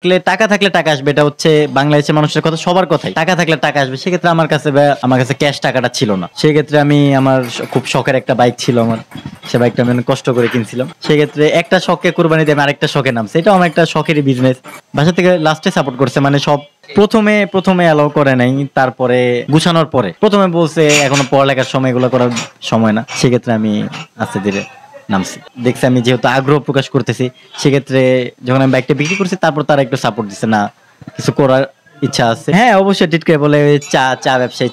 টাকা থাকলে টাকা আসবে, এটা হচ্ছে বাংলাদেশের মানুষের কথা, সবার কথাই। টাকা থাকলে টাকা আসবে। সেক্ষেত্রে আমার কাছে ক্যাশ টাকাটা ছিল না। সেক্ষেত্রে আমি আমার খুব শখের একটা বাইক ছিল আমার, সে বাইকটা আমি অনেক কষ্ট করে কিনছিলাম। সেক্ষেত্রে একটা শখকে কুরবানি দিয়ে আমি আরেকটা শখে নামছে। এটাও আমার একটা শখেরই বিজনেস। বাসা থেকে লাস্টে সাপোর্ট করছে, মানে সব প্রথমে অ্যালাউ করে নাই, তারপরে গুছানোর পরে প্রথমে বলছে এখনো পড়ালেখার সময়, এগুলো করার সময় না। সেক্ষেত্রে আমি আস্তে ধীরে নামছি। দেখছি আমি যেহেতু আগ্রহ প্রকাশ করতেছি, সেক্ষেত্রে যখন আমি বাইকটা বিক্রি করছি, তারপর তারা একটু সাপোর্ট দিচ্ছে, না কিছু করার ইচ্ছা আছে। হ্যাঁ অবশ্যই টিট করে বলে চা ব্যবসায়ী।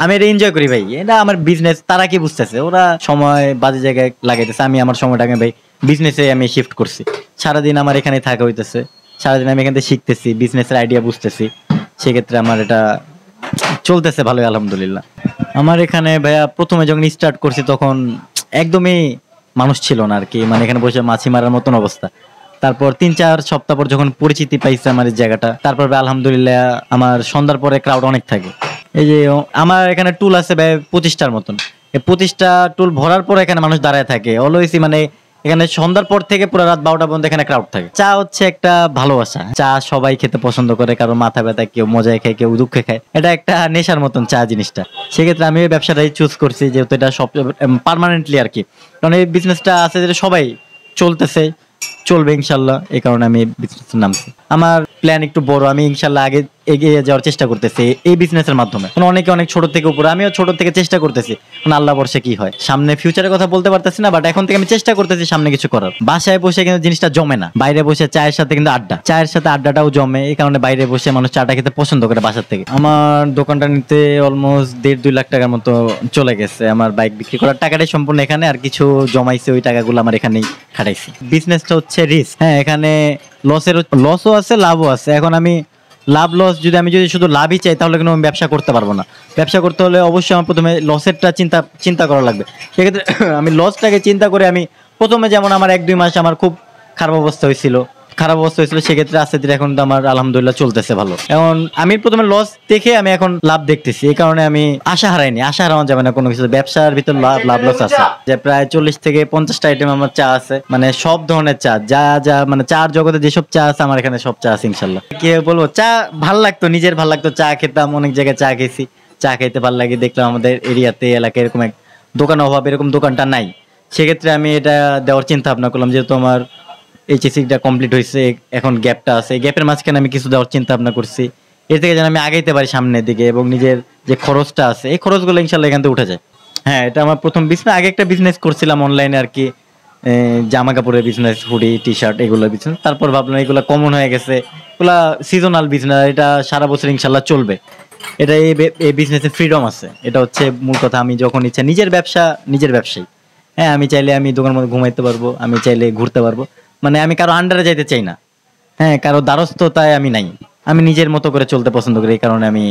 আমি এটা এনজয় করি ভাই, এটা আমার বিজনেস। তারা কি বুঝতেছে, ওরা সময় বাজে জায়গায় লাগাইতেছে, আমি আমার সময়টাকে ভাই বিজনেসে আমি শিফট করছি। সারাদিন আমার এখানে থাকা হইতেছে, সারাদিন আমি এখান থেকে শিখতেছি, বিজনেসের আইডিয়া বুঝতেছি। সেক্ষেত্রে আমার এটা চলতেছে ভালোই আলহামদুলিল্লাহ। আমার এখানে ভাইয়া প্রথমে যখন স্টার্ট করছি তখন একদমই মানুষ ছিল না আর কি, মানে এখানে বসে মাছি মারার মতন অবস্থা। তারপর ৩-৪ সপ্তাহ পর যখন পরিচিতি পাইছে আমার এই জায়গাটা, তারপর আলহামদুলিল্লাহ আমার সন্ধ্যার পরে ক্রাউড অনেক থাকে। এই যে আমার এখানে টুল আছে ভাই ২৫টার মতন, এই ২৫টা টুল ভরার পর এখানে মানুষ দাঁড়ায় থাকে অলওয়েজই, মানে এখানে সন্ধ্যার পর থেকে পুরো রাত ১২টা পর্যন্ত এখানে ক্রাউড থাকে। চা হচ্ছে একটা ভালোবাসা, চা সবাই খেতে পছন্দ করে, কারো মাথা ব্যথা, কেউ মজায় খায়, কেউ দুঃখে খায়, এটা একটা নেশার মতন চা জিনিসটা। সেক্ষেত্রে আমি এই ব্যবসাটাই চুজ করছি, যেহেতু এটা সব পার্মানেন্টলি আর কি, কারণ এই বিজনেসটা আছে যেটা সবাই চলতেছে, চলবে ইনশাল্লাহ। এই কারণে আমি বিজনেস নামছি। আমার প্ল্যান একটু বড়, আমি ইনশাল্লাহ আগে এগিয়ে যাওয়ার চেষ্টা করতেছি এই বিজনেসের মাধ্যমে। অনেকে অনেক ছোট থেকে উপরে, আমিও ছোট থেকে চেষ্টা করতেছি, আল্লাহ বর্ষে কি হয়, সামনে ফিউচারের কথা বলতে পারতেছি না, বাট এখন থেকে আমি চেষ্টা করতেছি সামনে কিছু করার। বাসায় বসে কিন্তু জিনিসটা জমে না, বাইরে বসে চায়ের সাথে কিন্তু চায়ের সাথে আড্ডাটাও জমে। এই কারণে বাইরে বসে মানুষ চাটা খেতে পছন্দ করে বাসার থেকে। আমার দোকানটা নিতে অলমোস্ট ১.৫-২ লাখ টাকার মতো চলে গেছে। আমার বাইক বিক্রি করার টাকাটাই সম্পূর্ণ এখানে, আর কিছু জমাইছে, ওই টাকাগুলো আমার এখানেই খাটাইছি। বিজনেসটা হচ্ছে রিস্ক। হ্যাঁ এখানে লসও আছে, লাভও আছে। এখন আমি লাভ লস আমি যদি শুধু লাভই চাই, তাহলে কিন্তু আমি ব্যবসা করতে পারবো না। ব্যবসা করতে হলে অবশ্যই আমার প্রথমে লসেরটা চিন্তা করা লাগবে। সেক্ষেত্রে আমি লসটাকে চিন্তা করে আমি প্রথমে, যেমন আমার ১-২ মাস আমার খুব খারাপ অবস্থা হয়েছিল, সেক্ষেত্রে আস্তে ধীরে এখন তো আমার আলহামদুলিল্লাহ চলতেছে ভালো। এখন আমি প্রথমে লস দেখে আমি এখন লাভ দেখতেছি, এই কারণে আমি আশা হারাইনি। আশা হারানো যাবে না কোনো কিছু, ব্যবসার ভিতর লাভ লস আছে। যে প্রায় ৪০-৫০টা আইটেম আমার চা আছে, মানে সব ধরনের চা, যা মানে চার জগতে যেসব চা আছে আমার এখানে সব চা আছে ইনশাল্লাহ। কে বলবো, চা ভাল লাগতো, নিজের ভাল লাগতো, চা খেতাম, অনেক জায়গায় চা খেয়েছি, চা খেতে ভালো লাগে। দেখলাম আমাদের এরিয়াতে এলাকায় এরকম এক দোকান অভাব, এরকম দোকানটা নাই। সেক্ষেত্রে আমি এটা দেওয়ার চিন্তা ভাবনা করলাম, যেহেতু আমার এইচএসসিটা কমপ্লিট হয়েছে, এখন গ্যাপটা আছে, গ্যাপের মাঝখানে আমি কিছু দেওয়ার চিন্তা ভাবনা করছি, এর থেকে যেন আমি আগাইতে পারি সামনের দিকে, এবং নিজের যে খরচটা আছে এই খরচগুলো ইনশাল্লাহ এখান থেকে উঠে যায়। হ্যাঁ এটা আমার প্রথম বিজনেস। আগে একটা বিজনেস করছিলাম অনলাইনে আর কি, জামা কাপড়ের বিজনেস, হুডি টি শার্ট এগুলো বিজনেস। তারপর ভাবলাম এগুলো কমন হয়ে গেছে, এগুলা সিজনাল বিজনেস, এটা সারা বছর ইনশাল্লাহ চলবে। এটা এই বিজনেসে ফ্রিডম আছে, এটা হচ্ছে মূল কথা। আমি যখন ইচ্ছা নিজের ব্যবসায়ী। হ্যাঁ আমি চাইলে আমি দোকানের মধ্যে ঘুমাইতে পারবো, আমি চাইলে ঘুরতে পারবো, মানে আমি কারো আন্ডারে যাইতে চাই না। হ্যাঁ কারো দ্বারস্থতায় আমি নাই, আমি নিজের মতো করে চলতে পছন্দ করি। এই কারণে আমি